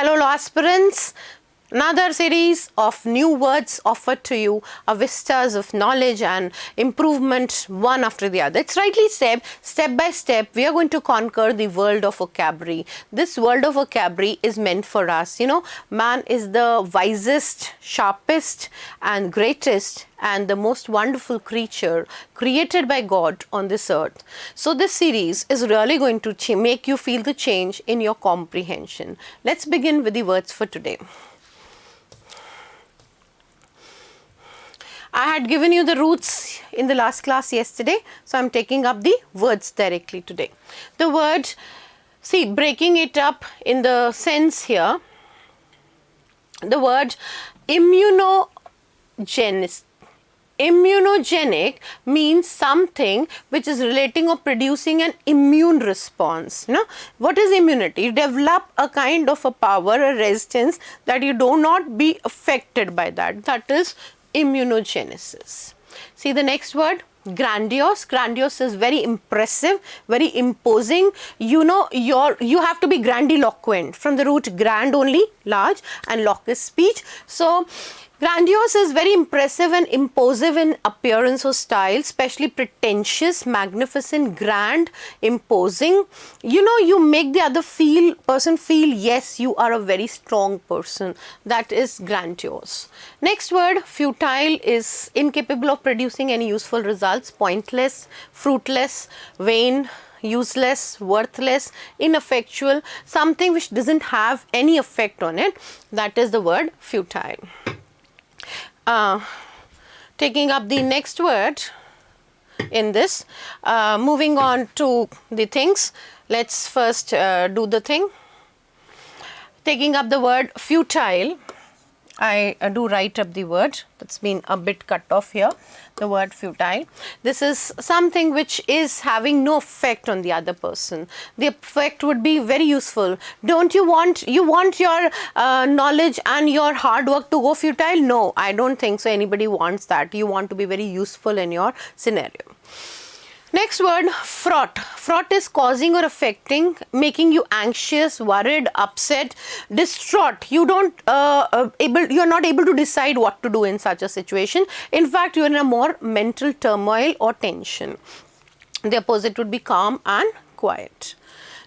Hello law aspirants, another series of new words offered to you, vistas of knowledge and improvement one after the other. It's rightly said, step by step we are going to conquer the world of vocabulary. This world of vocabulary is meant for us. You know, man is the wisest, sharpest and greatest and the most wonderful creature created by God on this earth. So this series is really going to make you feel the change in your comprehension. Let's begin with the words for today. I had given you the roots in the last class yesterday, so I am taking up the words directly today. The word, see, breaking it up in the sense here, the word immunogenic. Immunogenic means something which is relating or producing an immune response. No? What is immunity? You develop a kind of a power, a resistance that you do not be affected by that. That is immunogenesis. See the next word, grandiose. Grandiose is very impressive, very imposing. You know, you have to be grandiloquent, from the root grand only, large, and loque is speech. So grandiose is very impressive and imposing in appearance or style, especially pretentious, magnificent, grand, imposing. You know, you make the other person feel, yes, you are a very strong person. That is grandiose. Next word, futile, is incapable of producing any useful results, pointless, fruitless, vain, useless, worthless, ineffectual, something which doesn't have any effect on it. That is the word futile. Taking up the next word in this, moving on to the things, let's first do the thing. Taking up the word futile, I do write up the word that's been a bit cut off here, the word futile. This is something which is having no effect on the other person. The effect would be very useful. Don't you want your knowledge and your hard work to go futile? No, I don't think so. Anybody wants that. You want to be very useful in your scenario. Next word, fraught. Fraught is causing or affecting, making you anxious, worried, upset, distraught. You are not able to decide what to do in such a situation. In fact, you are in a more mental turmoil or tension. The opposite would be calm and quiet.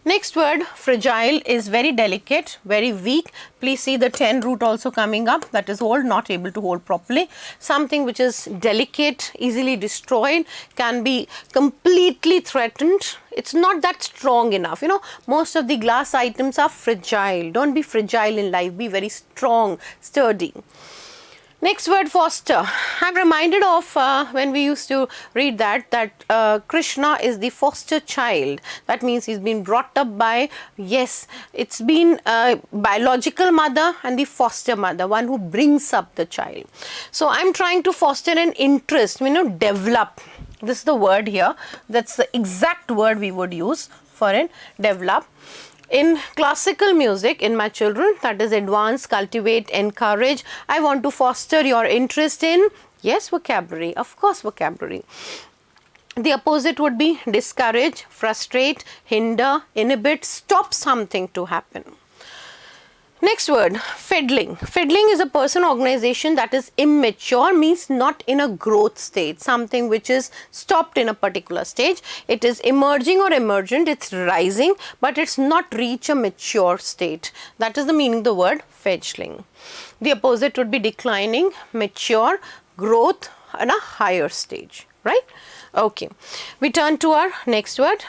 Next word, fragile, is very delicate, very weak. Please see the 10 root also coming up, that is hold, not able to hold properly. Something which is delicate, easily destroyed, can be completely threatened. It's not that strong enough. You know, most of the glass items are fragile. Don't be fragile in life, be very strong, sturdy. Next word, foster. I'm reminded of when we used to read that Krishna is the foster child. That means he's been brought up by, yes, it's been biological mother and the foster mother, one who brings up the child. So I'm trying to foster an interest, you know, develop. This is the word here. That's the exact word we would use for it, develop. In classical music, in my children, that is advance, cultivate, encourage. I want to foster your interest in, yes, vocabulary, of course, vocabulary. The opposite would be discourage, frustrate, hinder, inhibit, stop something to happen. Next word, fiddling. Fiddling is a person or organization that is immature, means not in a growth state, something which is stopped in a particular stage. It is emerging or emergent, it's rising, but it's not reach a mature state. That is the meaning of the word fledgling. The opposite would be declining, mature, growth in a higher stage, right? Okay, we turn to our next word.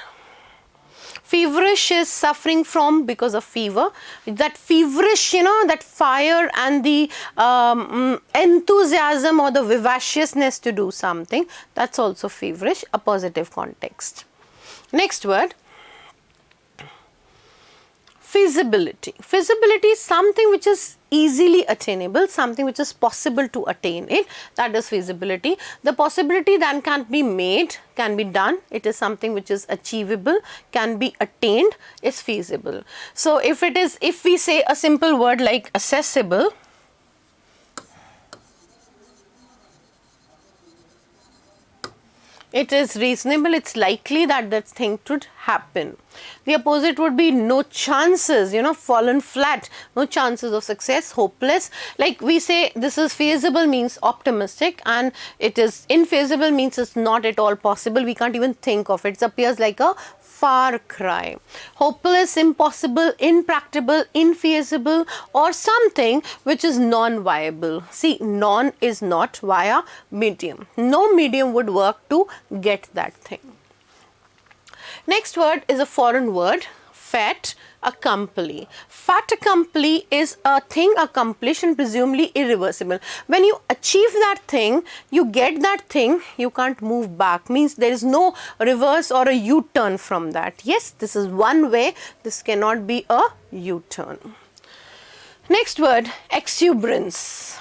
Feverish is suffering from because of fever. That feverish, you know, that fire and the enthusiasm or the vivaciousness to do something, that's also feverish, a positive context. Next word, feasibility. Feasibility is something which is easily attainable, something which is possible to attain it, that is feasibility. The possibility then can be made, can be done, it is something which is achievable, can be attained, is feasible. So if we say a simple word like accessible, It is reasonable, it's likely that that thing should happen. The opposite would be no chances, fallen flat, no chances of success, hopeless. Like we say, this is feasible means optimistic, and it is infeasible means it's not at all possible. We can't even think of it. It appears like a far cry. Hopeless, impossible, impracticable, infeasible, or something which is non-viable. See, non is not via medium. No medium would work to get that thing. Next word is a foreign word, fait accompli. Fait accompli is a thing accomplished and presumably irreversible. When you achieve that thing, you get that thing, you can't move back. Means there is no reverse or a U-turn from that. Yes, this is one way. This cannot be a U-turn. Next word, exuberance.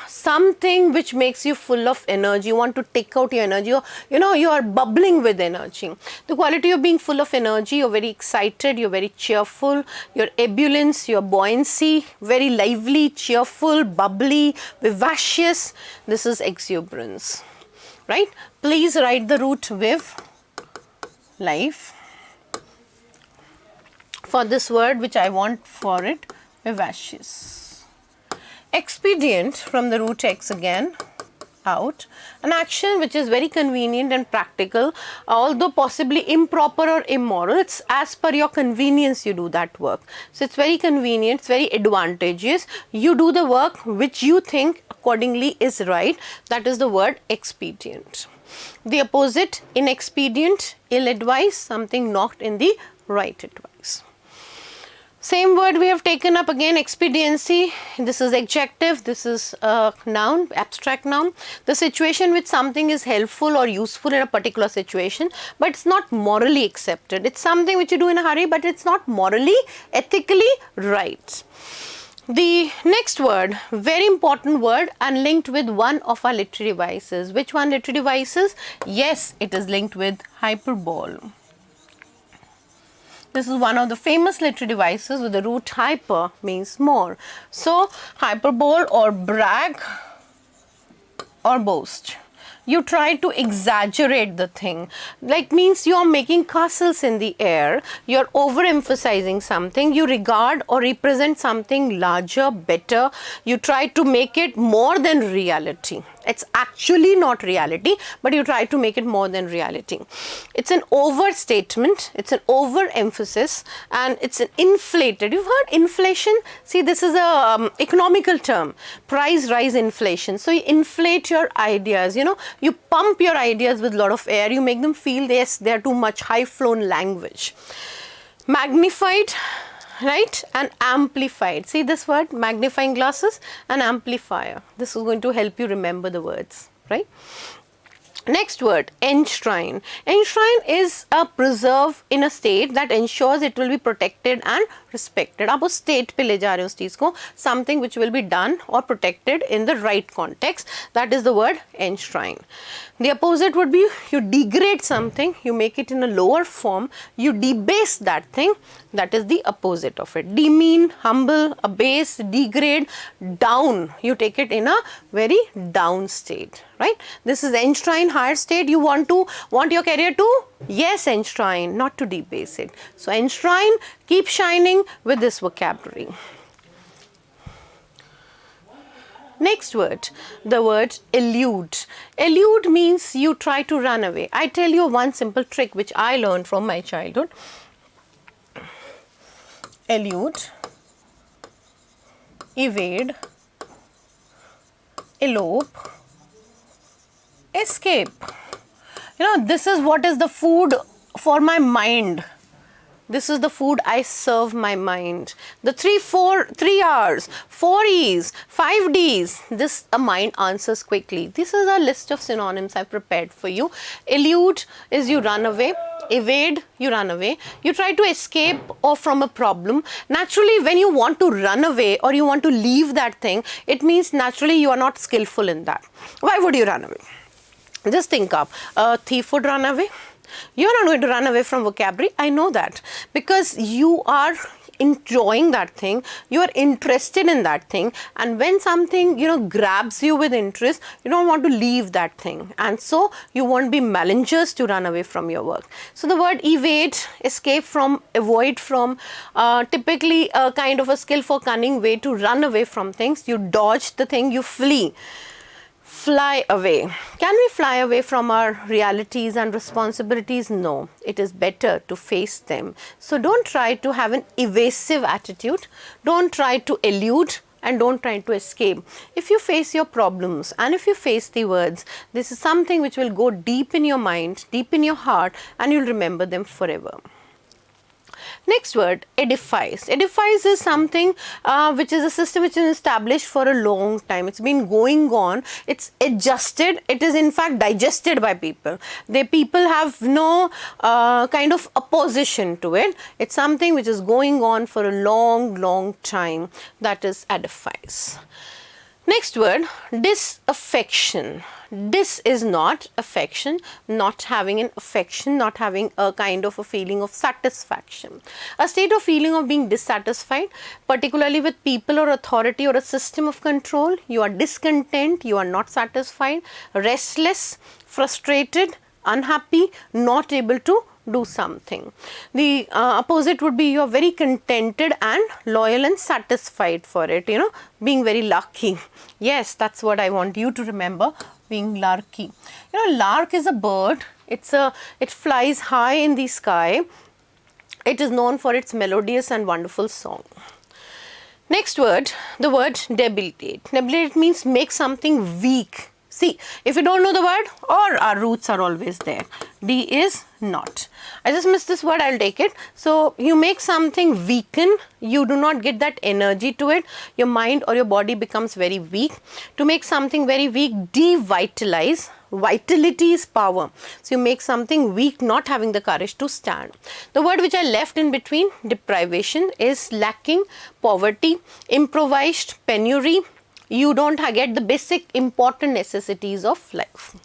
Something which makes you full of energy. You want to take out your energy. You are bubbling with energy. The quality of being full of energy, you're very excited, you're very cheerful, your ebullience, your buoyancy, very lively, cheerful, bubbly, vivacious. This is exuberance, right? Please write the root viv, life, for this word which I want for it, vivacious. Expedient, from the root ex again, out, an action which is very convenient and practical, although possibly improper or immoral. It's as per your convenience you do that work. So it's very convenient, it's very advantageous. You do the work which you think accordingly is right. That is the word expedient. The opposite, inexpedient, ill-advised, something not in the right advice. Same word we have taken up again, expediency. This is adjective, this is a noun, abstract noun. The situation which something is helpful or useful in a particular situation, but it's not morally accepted. It's something which you do in a hurry, but it's not morally, ethically right. The next word, very important word and linked with one of our literary devices. Which one literary devices? Yes, it is linked with hyperbole. This is one of the famous literary devices with the root hyper means more. So, hyperbole or brag or boast. You try to exaggerate the thing, like means you are making castles in the air, you are overemphasizing something, you regard or represent something larger, better, you try to make it more than reality. It's actually not reality, but you try to make it more than reality. It's an overstatement, it's an overemphasis, and it's an inflated. You've heard inflation? See, this is a economical term, price rise inflation. So you inflate your ideas, you pump your ideas with a lot of air, you make them feel yes, they're too much high-flown language. Magnified, right, and amplified. See this word, magnifying glasses and amplifier. This is going to help you remember the words, right? Next word, enshrine. Enshrine is a preserve in a state that ensures it will be protected and respected. आप उस state पे ले जा रहे हो उस चीज़ को, something which will be done or protected in the right context. That is the word enshrine. The opposite would be you degrade something, you make it in a lower form, you debase that thing. That is the opposite of it. Demean, humble, abase, degrade, down. You take it in a very down state, right? This is enshrine, higher state. You want your career to, yes, enshrine, not to debase it. So enshrine, keep shining with this vocabulary. Next word, the word elude. Elude means you try to run away. I tell you one simple trick which I learned from my childhood. Elude, evade, elope, escape. This is what is the food for my mind. This is the food I serve my mind. The 3 R's, 4 E's, 5 D's, this the mind answers quickly. This is a list of synonyms I prepared for you. Elude is you run away. Evade, you run away. You try to escape or from a problem. Naturally, when you want to run away or you want to leave that thing, it means naturally you are not skillful in that. Why would you run away? Just think of a thief would run away. You're not going to run away from vocabulary. I know that because you are enjoying that thing, you are interested in that thing, and when something, you know, grabs you with interest, you don't want to leave that thing, and so you won't be malingers to run away from your work. So the word evade, escape from, avoid from, typically a kind of a skillful, cunning way to run away from things. You dodge the thing, you flee. Fly away. Can we fly away from our realities and responsibilities? No, it is better to face them. So don't try to have an evasive attitude, don't try to elude, and don't try to escape. If you face your problems and if you face the words, this is something which will go deep in your mind, deep in your heart, and you'll remember them forever. Next word, edifice. Edifice is something which is a system which is established for a long time. It's been going on. It's adjusted. It is in fact digested by people. People have no kind of opposition to it. It's something which is going on for a long time. That is edifice. Next word, disaffection. Dis is not affection, not having an affection, not having a kind of a feeling of satisfaction. A state of feeling of being dissatisfied, particularly with people or authority or a system of control. You are discontent, you are not satisfied, restless, frustrated, unhappy, not able to do something. The opposite would be you are very contented and loyal and satisfied for it, you know, being very lucky. Yes, that's what I want you to remember, being larky. You know, lark is a bird. It flies high in the sky. It is known for its melodious and wonderful song. Next word, the word debilitate. Debilitate means make something weak. See, if you don't know the word, or our roots are always there. D is not. I just missed this word, I'll take it. So, you make something weaken, you do not get that energy to it, your mind or your body becomes very weak. To make something very weak, devitalize. Vitality is power. So, you make something weak, not having the courage to stand. The word which I left in between, deprivation, is lacking, poverty, improvised, penury. You don't get the basic important necessities of life.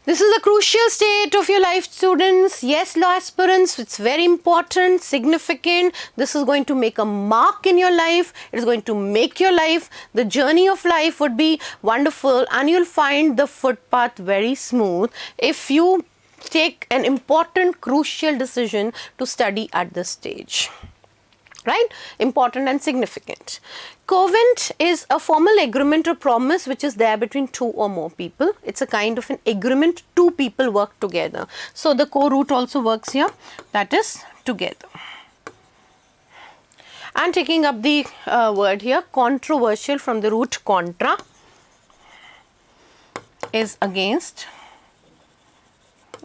This is a crucial state of your life, students. Yes, law aspirants, it's very important, significant. This is going to make a mark in your life. It is going to make your life. The journey of life would be wonderful, and you'll find the footpath very smooth if you take an important, crucial decision to study at this stage. Right? Important and significant. Covenant is a formal agreement or promise which is there between two or more people. It's a kind of an agreement, two people work together. So, the co-root also works here, that is together. And taking up the word here, controversial, from the root contra, is against,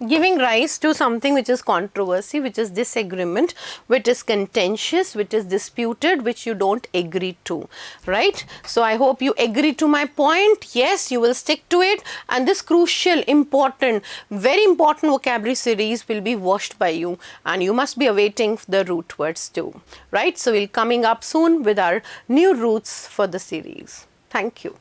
giving rise to something which is controversy, which is disagreement, which is contentious, which is disputed, which you don't agree to, right? So, I hope you agree to my point. Yes, you will stick to it, and this crucial, important, very important vocabulary series will be watched by you, and you must be awaiting the root words too, right? So, we'll coming up soon with our new roots for the series. Thank you.